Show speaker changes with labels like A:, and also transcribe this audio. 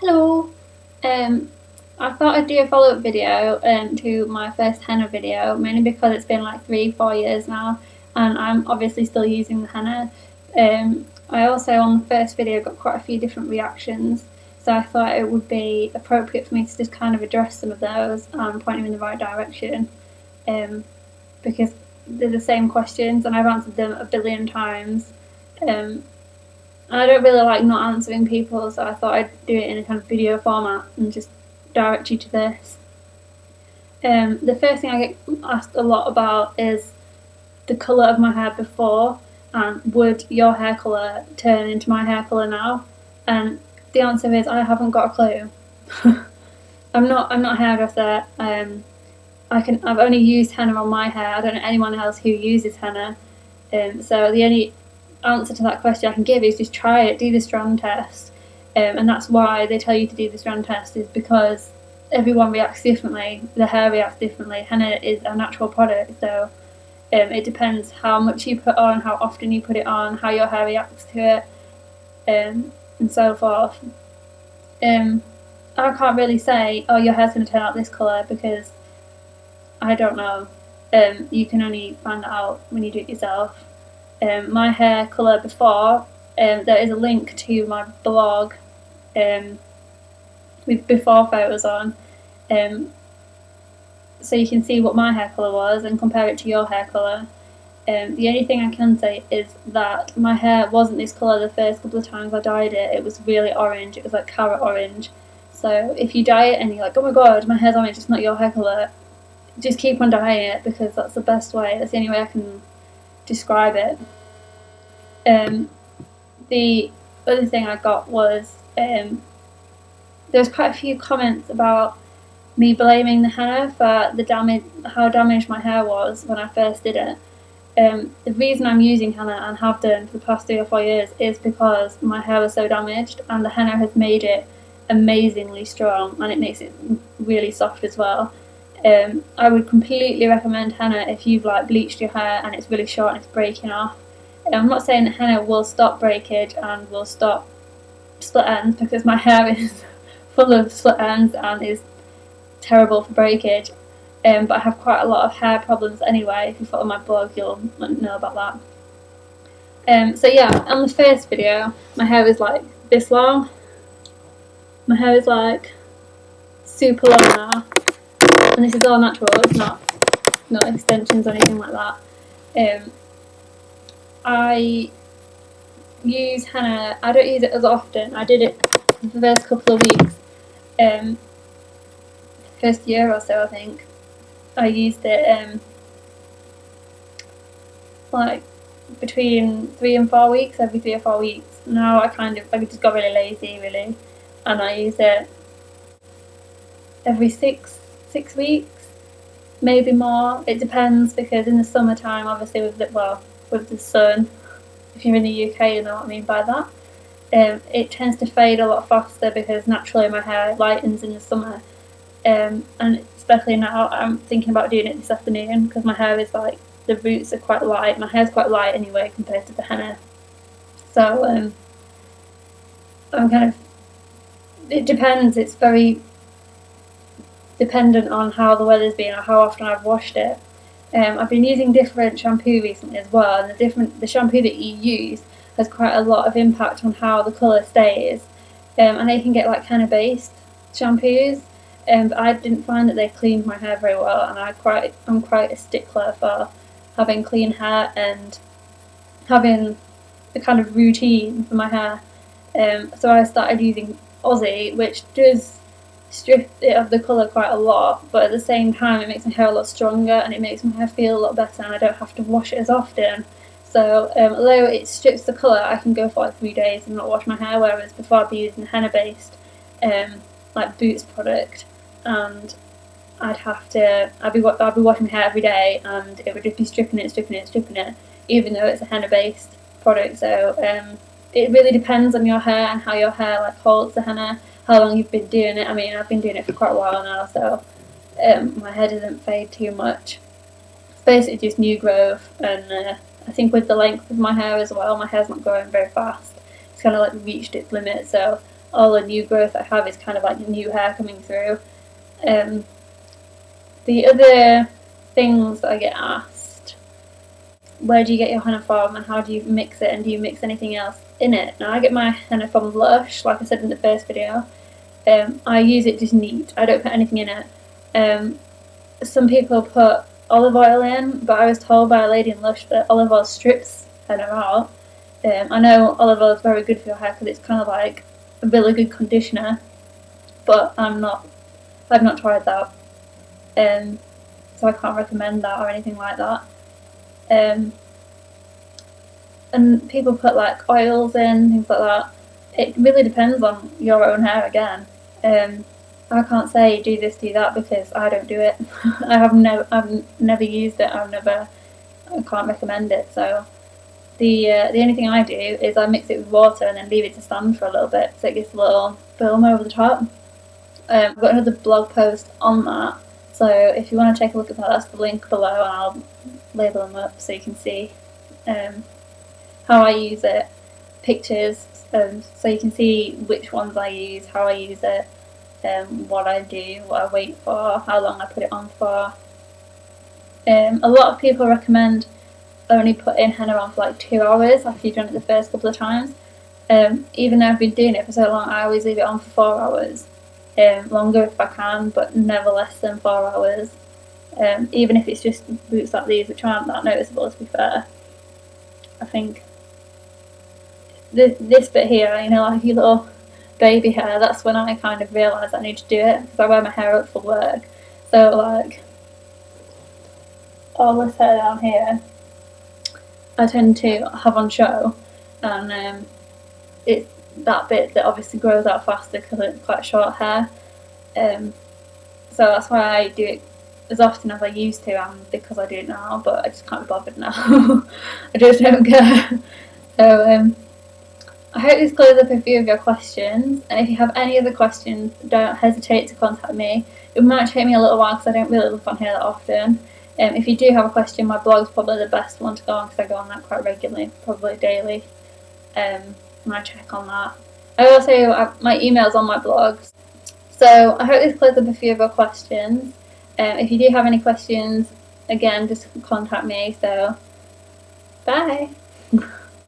A: Hello. Um, I thought I'd do a follow-up video to my first henna video, mainly because it's been like 3-4 years now, and I'm obviously still using the henna. I also on the first video got quite a few different reactions, so I thought it would be appropriate for me to just kind of address some of those and point them in the right direction, because they're the same questions and I've answered them a billion times. And I don't really like not answering people, so I thought I'd do it in a kind of video format and just direct you to this. The first thing I get asked a lot about is the colour of my hair before, and would your hair colour turn into my hair colour now? And the answer is I haven't got a clue. I'm not a hairdresser. I've only used henna on my hair. I don't know anyone else who uses henna. So the only answer to that question I can give is just try it, do the strand test, and that's why they tell you to do the strand test, is because everyone reacts differently, the hair reacts differently. Henna is a natural product, so it depends how much you put on, how often you put it on, how your hair reacts to it, and so forth. I can't really say, oh, your hair's going to turn out this colour, because I don't know. You can only find that out when you do it yourself. My hair colour before, there is a link to my blog with before photos on, so you can see what my hair colour was and compare it to your hair colour. The only thing I can say is that my hair wasn't this colour the first couple of times I dyed it. It was really orange, it was like carrot orange. So if you dye it and you're like, oh my god, my hair's orange, it's not your hair colour, just keep on dyeing it, because that's the best way, that's the only way I can describe it. The other thing I got was there's quite a few comments about me blaming the henna for how damaged my hair was when I first did it. The reason I'm using henna and have done for the past 3 or 4 years is because my hair was so damaged, and the henna has made it amazingly strong, and it makes it really soft as well. I would completely recommend henna if you've like bleached your hair and it's really short and it's breaking off. I'm not saying that henna will stop breakage and will stop split ends, because my hair is full of split ends and is terrible for breakage, but I have quite a lot of hair problems anyway. If you follow my blog, you'll know about that. So yeah, on the first video my hair was like this long. My hair is like super long now, and this is all natural, it's not extensions or anything like that. I use henna, I don't use it as often. I did it the first couple of weeks, first year or so I think. I used it like between 3 and 4 weeks, every 3 or 4 weeks. Now I just got really lazy really, and I use it every 6 weeks, maybe more. It depends, because in the summertime, obviously with the sun, if you're in the UK you know what I mean by that, it tends to fade a lot faster, because naturally my hair lightens in the summer, and especially now I'm thinking about doing it this afternoon, because my hair is like, the roots are quite light, my hair's quite light anyway compared to the henna, so I'm kind of, it depends, it's very dependent on how the weather's been or how often I've washed it. I've been using different shampoo recently as well, and the shampoo that you use has quite a lot of impact on how the colour stays. And they can get like henna based shampoos, but I didn't find that they cleaned my hair very well, and I'm quite a stickler for having clean hair and having a kind of routine for my hair. So I started using Aussie, which does strip it of the colour quite a lot, but at the same time it makes my hair a lot stronger and it makes my hair feel a lot better, and I don't have to wash it as often. So although it strips the colour, I can go for like 3 days and not wash my hair, whereas before I'd be using a henna based like Boots product, and I'd be washing my hair every day, and it would just be stripping it, even though it's a henna based product. So it really depends on your hair and how your hair like holds the henna, how long you've been doing it. I mean, I've been doing it for quite a while now, so my hair doesn't fade too much. It's basically just new growth, and I think with the length of my hair as well, my hair's not growing very fast. It's kind of like reached its limit, so all the new growth I have is kind of like new hair coming through. The other things that I get asked, where do you get your henna from and how do you mix it, and do you mix anything else in it? Now I get my henna from Lush, like I said in the first video. I use it just neat, I don't put anything in it. Some people put olive oil in, but I was told by a lady in Lush that olive oil strips henna out. I know olive oil is very good for your hair because it's kind of like a really good conditioner, but I've not tried that, so I can't recommend that or anything like that. And people put like oils in, things like that. It really depends on your own hair again. I can't say do this, do that, because I don't do it. I've never used it. I can't recommend it. So the only thing I do is I mix it with water and then leave it to stand for a little bit so it gets a little film over the top. I've got another blog post on that, so if you want to take a look at that, that's the link below, and I'll label them up so you can see how I use it, pictures, so you can see which ones I use, how I use it, what I do, what I wait for, how long I put it on for. A lot of people recommend only putting henna on for like 2 hours after you've done it the first couple of times. Even though I've been doing it for so long, I always leave it on for 4 hours. Longer if I can, but never less than 4 hours. Even if it's just roots like these, which aren't that noticeable, to be fair. I think this bit here, you know, like your little baby hair, that's when I kind of realise I need to do it, because I wear my hair up for work. So like all this hair down here I tend to have on show, and it's that bit that obviously grows out faster because it's quite short hair. So that's why I do it as often as I used to, and because I do it now, but I just can't be bothered now. I just don't care. So I hope this clears up a few of your questions, and if you have any other questions, don't hesitate to contact me. It might take me a little while because I don't really look on here that often. If you do have a question, my blog's probably the best one to go on because I go on that quite regularly, probably daily, and I check on that. I also my email's on my blog. So I hope this clears up a few of your questions. If you do have any questions, again, just contact me. So bye.